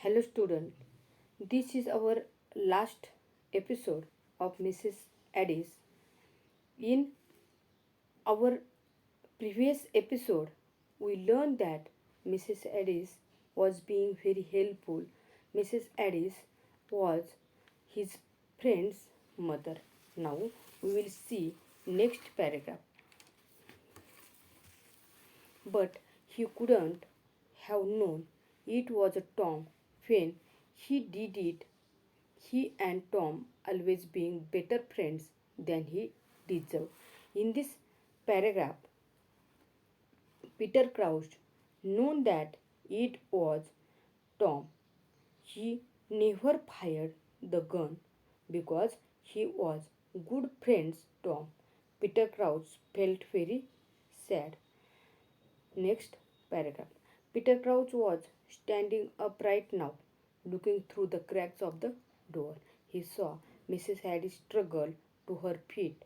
Hello, student. This is our last episode of Mrs. Addis. In our previous episode, we learned that Mrs. Addis was being very helpful. Mrs. Addis was his friend's mother. Now we will see next paragraph. But he couldn't have known it was a Tom when he did it. He and Tom always being better friends than he deserved. In this paragraph, Peter Crouch known that it was Tom. He never fired the gun because he was good friends Tom. Peter Crouch felt very sad. Next paragraph. Peter Crouch was standing upright now, looking through the cracks of the door. He saw Mrs. Harris struggle to her feet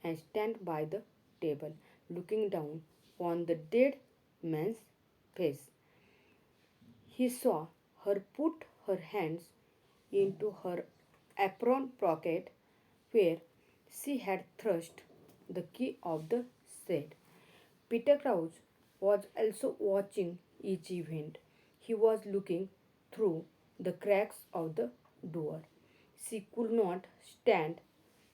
and stand by the table, looking down on the dead man's face. He saw her put her hands into her apron pocket where she had thrust the key of the safe. Peter Crouch was also watching each event. He was looking through the cracks of the door. She could not stand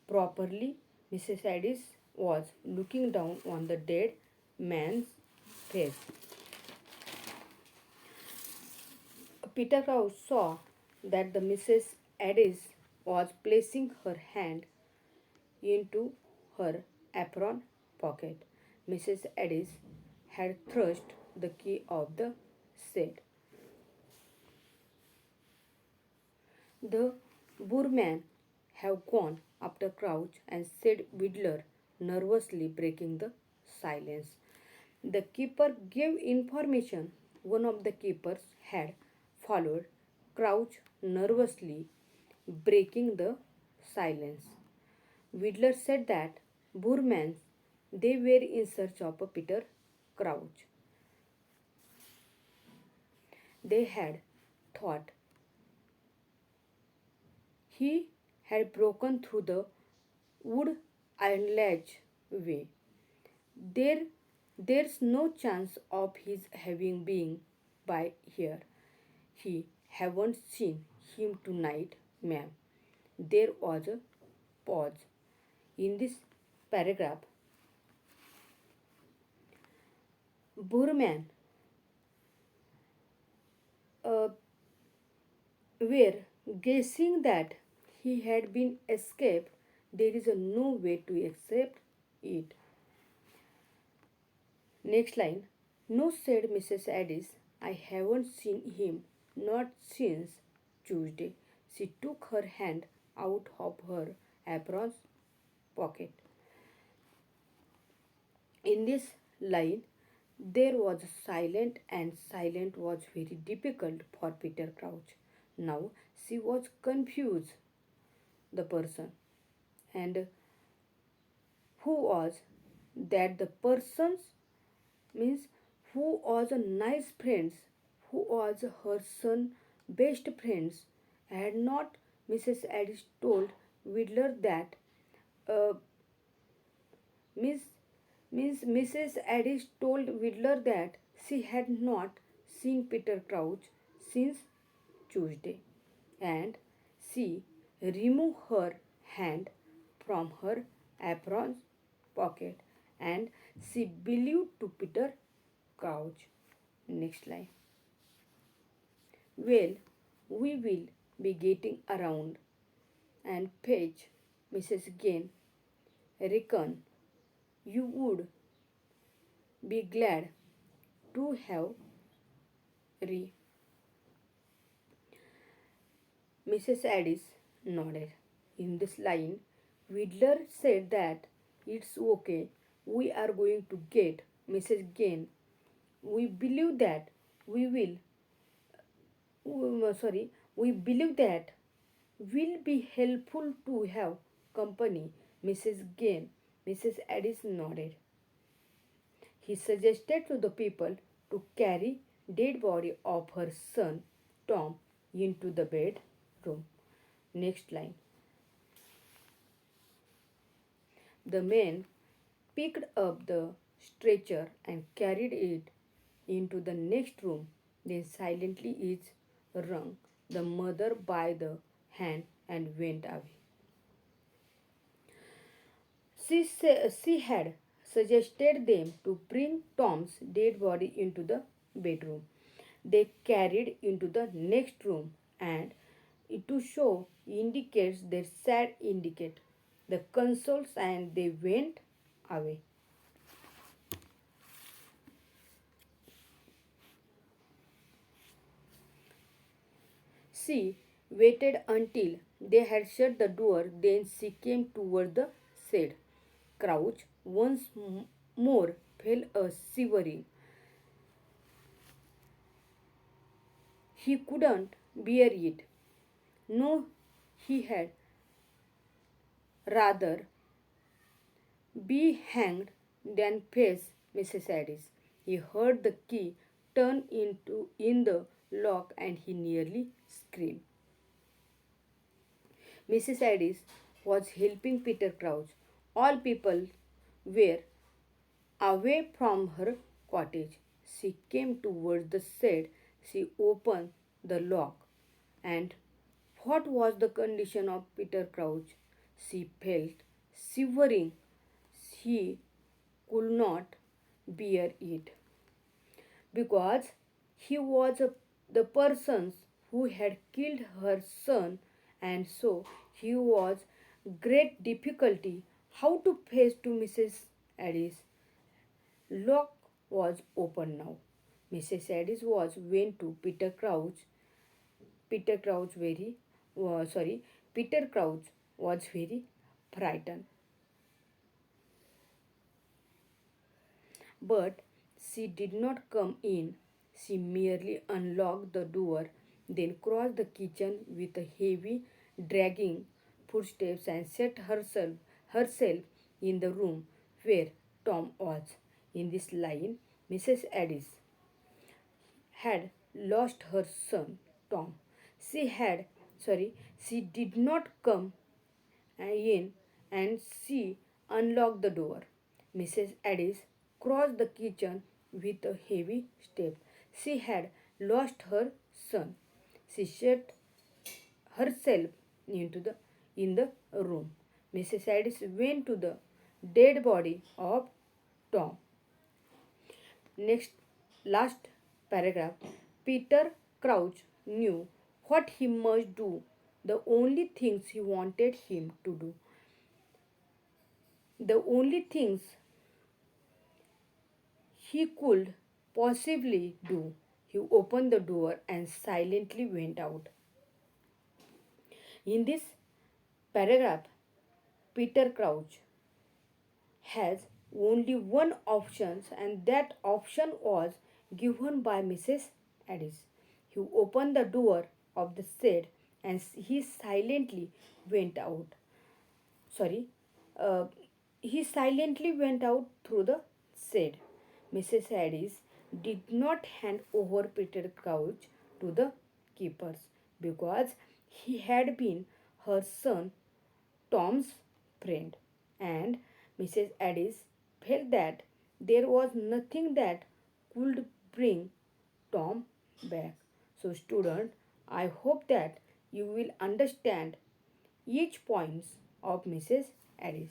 properly. Mrs. Addis was looking down on the dead man's face. Peter Crouch saw that the Mrs. Addis was placing her hand into her apron pocket. Mrs. Addis had thrust the key of the safe. The boorman have gone after Crouch and said Whittler, nervously breaking the silence. The keeper gave information. One of the keepers had followed Crouch nervously, breaking the silence. Whittler said that Boormans they were in search of a Peter Crouch. They had thought he had broken through the wood ledge way. There, there's no chance of his having been by here. He haven't seen him tonight, ma'am. There was a pause. In this paragraph, Burman uh, were guessing that he had been escaped. There is a no way to accept it. Next line. No, said Mrs. Addis. I haven't seen him, not since Tuesday. She took her hand out of her apron's pocket. In this line, there was silent, and silent was very difficult for Peter Crouch. Now she was confused, the person, and who was that the persons means who was a nice friends, who was her son best friends. Had not Mrs. Addis told Whittler that uh, Miss Mrs. Addis told Whittler that she had not seen Peter Crouch since Tuesday, and she removed her hand from her apron's pocket and she believed to Peter Crouch. Next line. Well, we will be getting around and fetch Mrs. Gain. Reckon you would be glad to have re. Mrs. Addis nodded. In this line, Whittler said that it's okay. We are going to get Mrs. Gain. We believe that we will. We believe that will be helpful to have company. Mrs. Gain. Mrs. Addis nodded. He suggested to the people to carry dead body of her son Tom into the bedroom. Next line. The man picked up the stretcher and carried it into the next room. Then silently each wrung the mother by the hand and went away. She had suggested them to bring Tom's dead body into the bedroom. They carried into the next room and to show indicates their sad indicate the consoles and they went away. She waited until they had shut the door, then she came toward the shed. Crouch once more fell a shivering. He couldn't bear it. No, he had rather be hanged than face Mrs. Addis. He heard the key turn in the lock and he nearly screamed. Mrs. Addis was helping Peter Crouch. All people were away from her cottage. She came towards the shed. She opened the lock. And what was the condition of Peter Crouch? She felt shivering. She could not bear it because he was the person who had killed her son, and so he was great difficulty how to face to Mrs. Addis. Lock was open now. Mrs. Addis was went to Peter Crouch. Peter Crouch very sorry. Peter Crouch was very frightened. But she did not come in. She merely unlocked the door, then crossed the kitchen with a heavy, dragging footsteps and set herself in the room where Tom was. In this line, Mrs. Addis had lost her son, Tom. She had, she did not come in and she unlocked the door. Mrs. Addis crossed the kitchen with a heavy step. She had lost her son. She shut herself into the in the room. Mrs. Addis went to the dead body of Tom. Next, last paragraph. Peter Crouch knew what he must do, the only things he wanted him to do. The only things he could possibly do. He opened the door and silently went out. In this paragraph, Peter Crouch has only one option, and that option was given by Mrs. Addis. He opened the door of the shed and he silently went out. Sorry, uh, he silently went out through the shed. Mrs. Addis did not hand over Peter Crouch to the keepers because he had been her son Tom's friend, and Mrs. Addis felt that there was nothing that could bring Tom back. So, student, I hope that you will understand each points of Mrs. Addis.